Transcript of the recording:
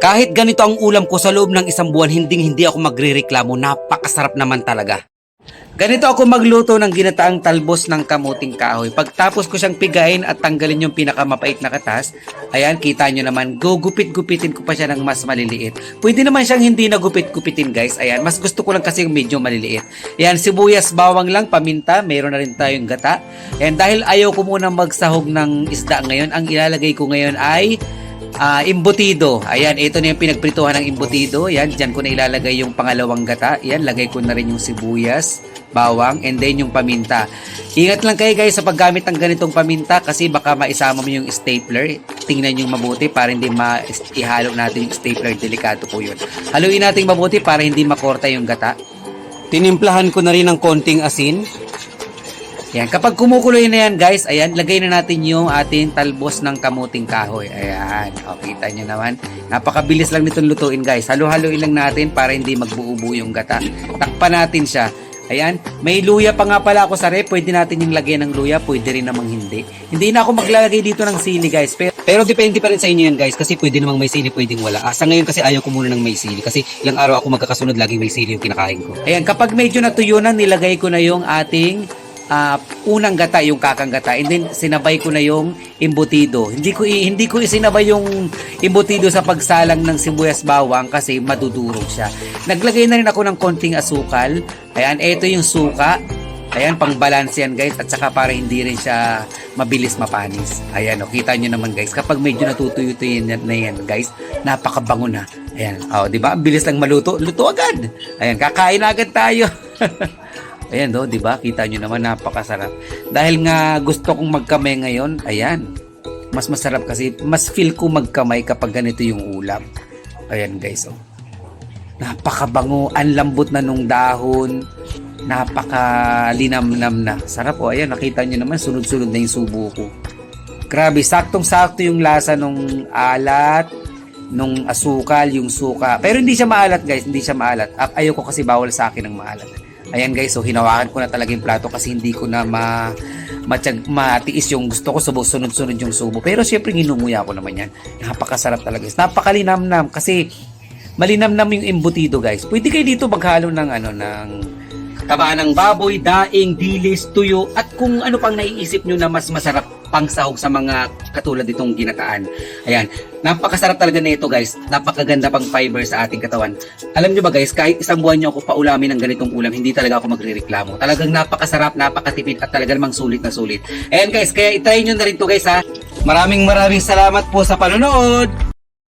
Kahit ganito ang ulam ko sa loob ng isang buwan, hindi ako magrereklamo. Napakasarap naman talaga. Ganito ako magluto ng ginataang talbos ng kamuting kahoy. Pagtapos ko siyang pigain at tanggalin yung pinakamapait na katas, ayan, kita nyo naman, gugupit-gupitin ko pa siya ng mas maliliit. Pwede naman siyang hindi na gupit-gupitin guys. Ayan, mas gusto ko lang kasi yung medyo maliliit. Ayan, sibuyas, bawang lang, paminta, meron na rin tayong gata. Ayan, dahil ayaw ko muna magsahog ng isda ngayon, ang ilalagay ko ngayon ay embutido. Ayan, ito na yung pinagprituhan ng embutido. Ayan, dyan ko na ilalagay yung pangalawang gata. Ayan, lagay ko na rin yung sibuyas, bawang, and then yung paminta. Ingat lang kayo guys sa paggamit ng ganitong paminta kasi baka maisama mo yung stapler. Tingnan yung mabuti para hindi ihalo natin yung stapler. Delikado po yun. Haluin natin mabuti para hindi makorta yung gata. Tinimplahan ko na rin ng konting asin. Ayan, kapag kumukulo na yan guys, ayan, lagay na natin yung ating talbos ng kamuting kahoy. Ayan, o, kita nyo naman. Napakabilis lang nitong lutuin guys. Halo-haloin lang natin para hindi magbuo-buo yung gata. Takpan natin siya. Ayan, may luya pa nga pala ako sa rep. Pwede natin yung lagyan ng luya, pwede rin namang hindi. Hindi na ako maglalagay dito ng sili guys. Pero depende pa rin sa inyo yan guys. Kasi pwede namang may sili, pwedeng wala. Sa ngayon kasi ayaw ko muna ng may sili. Kasi ilang araw ako magkakasunod laging may sili yung kinakain ko. Ayan, kapag medyo natuyo na, nilagay ko na yung ating unang gata, yung kakang gata, and then sinabay ko na yung embutido. Hindi ko isinabay yung embutido sa pagsalang ng sibuyas bawang kasi madudurog siya. Naglagay na rin ako ng konting asukal. Ayan, ito yung suka. Ayan, pang balance yan guys, at saka para hindi rin siya mabilis mapanis. Ayan, o, kita nyo naman guys, kapag medyo natutuyo-tuyo na yan guys, napakabango na. Ayan, o, diba? Ang bilis lang maluto. Luto agad. Ayan, kakain agad tayo. Ayan do, di ba? Kita nyo naman, napakasarap. Dahil nga gusto kong magkamay ngayon, ayan. Mas masarap kasi, mas feel ko magkamay kapag ganito yung ulam. Ayan guys, oh. Napakabango, ang lambot na nung dahon. Napakalinamnam na. Sarap oh, ayan, nakita nyo naman, sunod-sunod na yung subo ko. Grabe, saktong-sakto yung lasa nung alat, nung asukal, yung suka. Pero hindi siya maalat guys, hindi siya maalat. Ayoko kasi bawal sa akin ng maalat. Ayan guys, so hinawakan ko na talaga yung plato kasi hindi ko na matiis yung gusto ko, sunod-sunod yung subo. Pero syempre ginunguya ko naman yan. Napakasarap talaga guys. Napakalinamnam kasi malinamnam yung embutido guys. Pwede kayo dito maghalo ng ng taba ng baboy, daing, dilis, tuyo, at kung ano pang naiisip nyo na mas masarap pang sahog sa mga katulad itong ginataan. Ayan, napakasarap talaga na ito guys. Napakaganda pang fiber sa ating katawan. Alam nyo ba guys, kahit isang buwan nyo ako paulamin ng ganitong ulam, hindi talaga ako magrereklamo. Talagang napakasarap, napakatipid, at talaga namang sulit na sulit. Ayan guys, kaya itry nyo na rin to guys ha. Maraming salamat po sa panonood.